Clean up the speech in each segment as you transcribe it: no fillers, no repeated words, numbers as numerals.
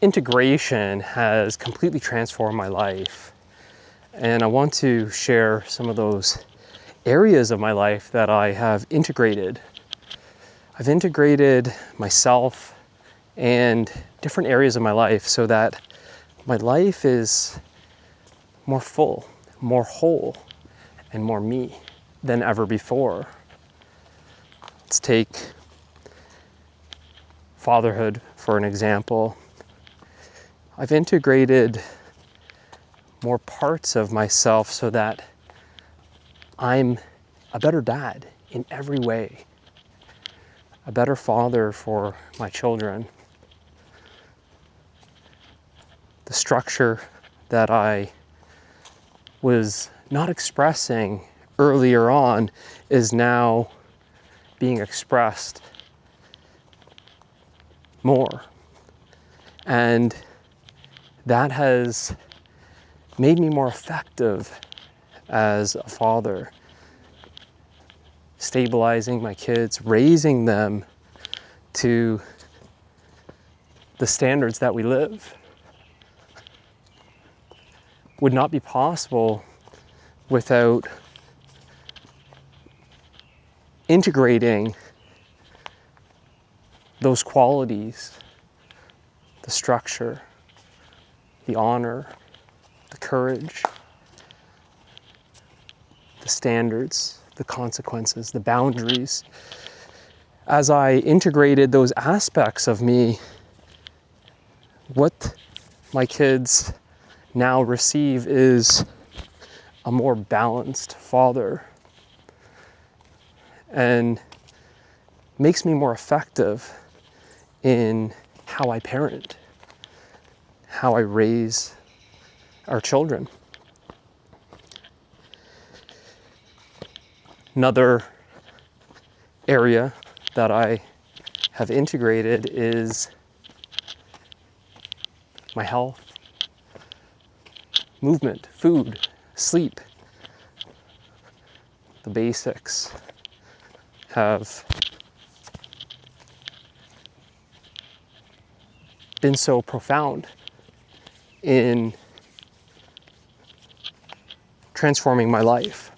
integration has completely transformed my life. And I want to share some of those areas of my life that I have integrated. I've integrated myself and different areas of my life so that my life is more full, more whole, and more me than ever before. Let's take fatherhood for an example. I've integrated more parts of myself so that I'm a better dad in every way, a better father for my children. The structure that I was not expressing earlier on is now being expressed more. And that has made me more effective as a father, stabilizing my kids, raising them to the standards that we live. Would not be possible without integrating those qualities, the structure, the honor, the courage, the standards, the consequences, the boundaries. As I integrated those aspects of me, what my kids now receive is a more balanced father, and makes me more effective in how I parent, how I raise our children. Another area that I have integrated is my health, movement, food, sleep. The basics have been so profound in transforming my life.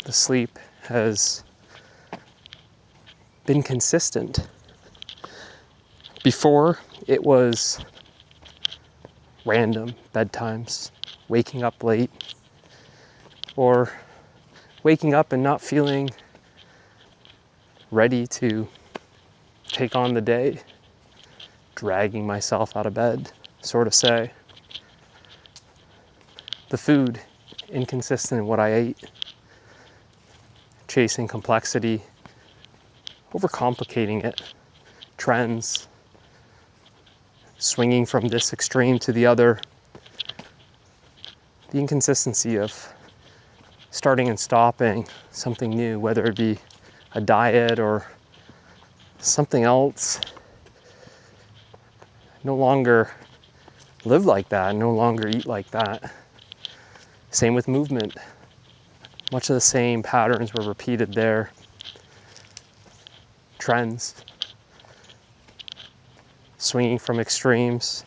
The sleep has been consistent. Before, it was random bedtimes, waking up late, or waking up and not feeling ready to take on the day, dragging myself out of bed, sort of say. The food, inconsistent in what I ate, chasing complexity, overcomplicating it, trends, swinging from this extreme to the other, the inconsistency of starting and stopping something new, whether it be a diet or something else. No longer live like that, no longer eat like that. Same with movement. Much of the same patterns were repeated there. Trends, swinging from extremes,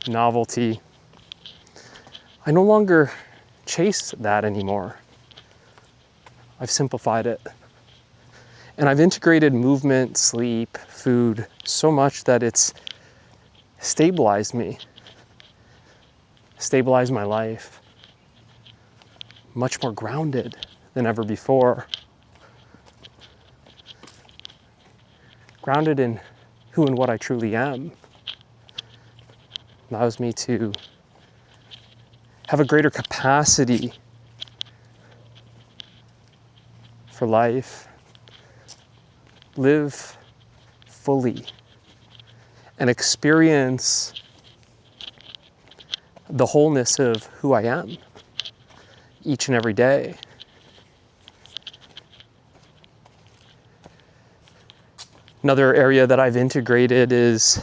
novelty. I no longer chase that anymore. I've simplified it. And I've integrated movement, sleep, food so much that it's stabilized me, stabilized my life, much more grounded than ever before. Grounded in who and what I truly am. Allows me to have a greater capacity for life, live fully, and experience the wholeness of who I am each and every day. Another area that I've integrated is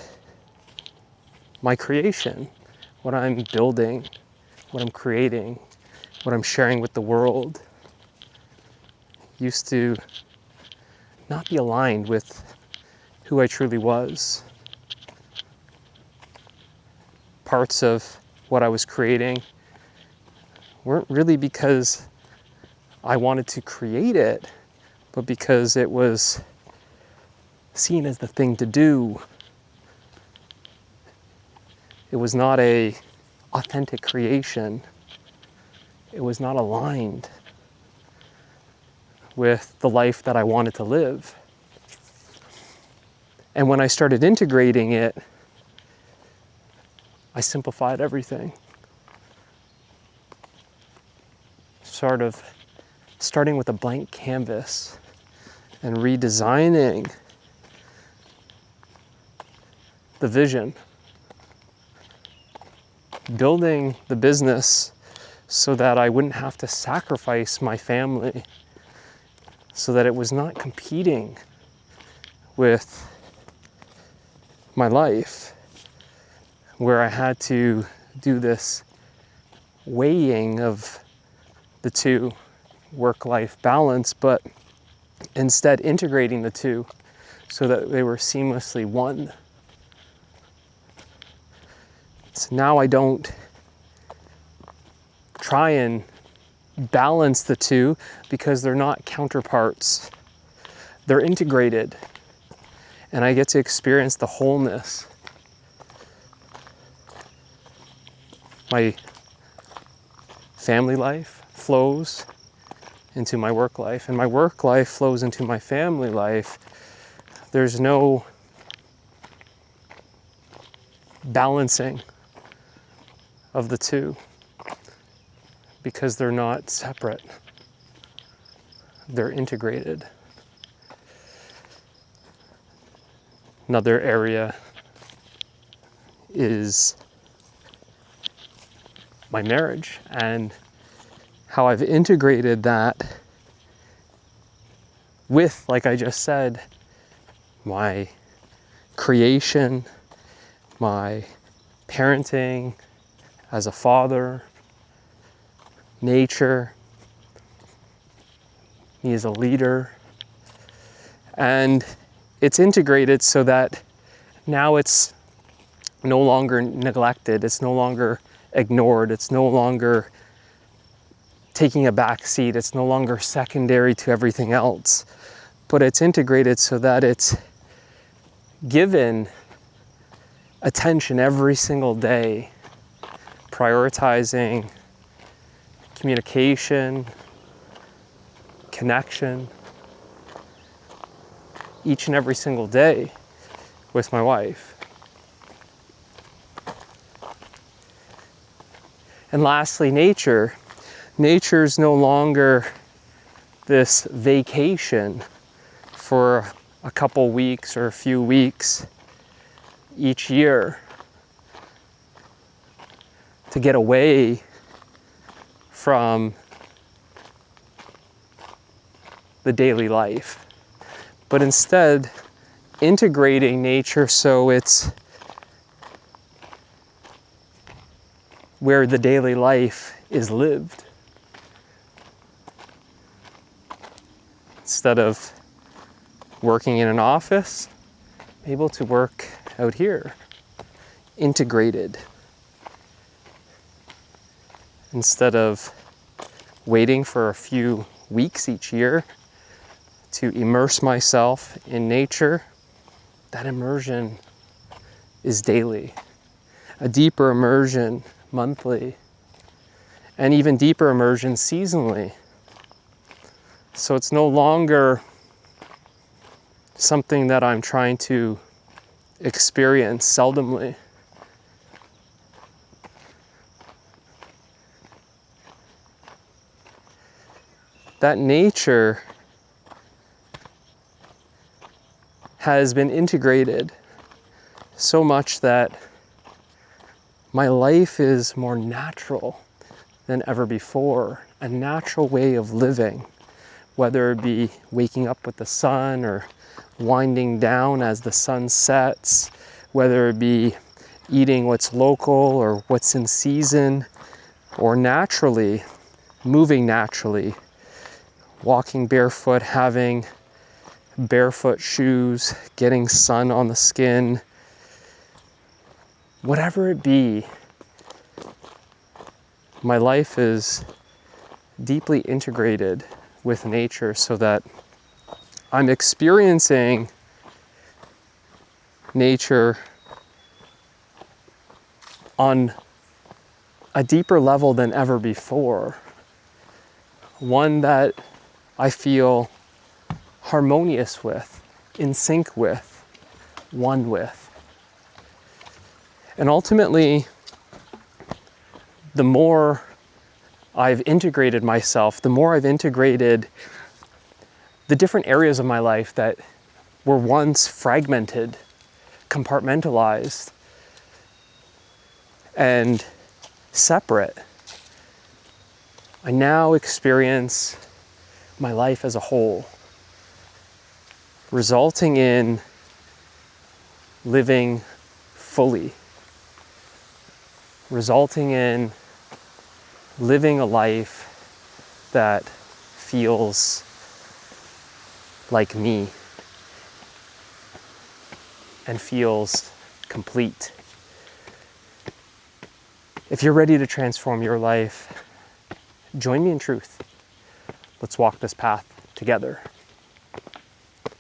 my creation, what I'm building, what I'm creating, what I'm sharing with the world. Used to not be aligned with who I truly was. Parts of what I was creating weren't really because I wanted to create it, but because it was seen as the thing to do. It was not a authentic creation. It was not aligned with the life that I wanted to live. And when I started integrating it, I simplified everything. Sort of starting with a blank canvas and redesigning the vision, building the business so that I wouldn't have to sacrifice my family, so that it was not competing with my life, where I had to do this weighing of the two, work-life balance, but instead integrating the two so that they were seamlessly one. So now I don't try and balance the two because they're not counterparts. They're integrated, and I get to experience the wholeness. My family life flows into my work life, and my work life flows into my family life. There's no balancing of the two because they're not separate. They're integrated. Another area is my marriage and how I've integrated that with, like I just said, my creation, my parenting as a father, nature, me as a leader. And it's integrated so that now it's no longer neglected, it's no longer ignored, it's no longer taking a back seat, it's no longer secondary to everything else, but it's integrated so that it's given attention every single day, prioritizing communication, connection, each and every single day with my wife. And lastly, nature. Nature's no longer this vacation for a couple weeks or a few weeks each year to get away from the daily life, but instead integrating nature so it's where the daily life is lived. Instead of working in an office, able to work out here, integrated. Instead of waiting for a few weeks each year to immerse myself in nature, that immersion is daily. A deeper immersion monthly, and even deeper immersion seasonally. So it's no longer something that I'm trying to experience seldomly. That nature has been integrated so much that my life is more natural than ever before, a natural way of living, whether it be waking up with the sun or winding down as the sun sets, whether it be eating what's local or what's in season, or naturally, moving naturally, walking barefoot, having barefoot shoes, getting sun on the skin, whatever it be, my life is deeply integrated with nature so that I'm experiencing nature on a deeper level than ever before. One that I feel harmonious with, in sync with, one with. And ultimately, the more I've integrated myself, the more I've integrated the different areas of my life that were once fragmented, compartmentalized, and separate, I now experience my life as a whole, resulting in living fully, resulting in living a life that feels like me and feels complete. If you're ready to transform your life, join me in truth. Let's walk this path together.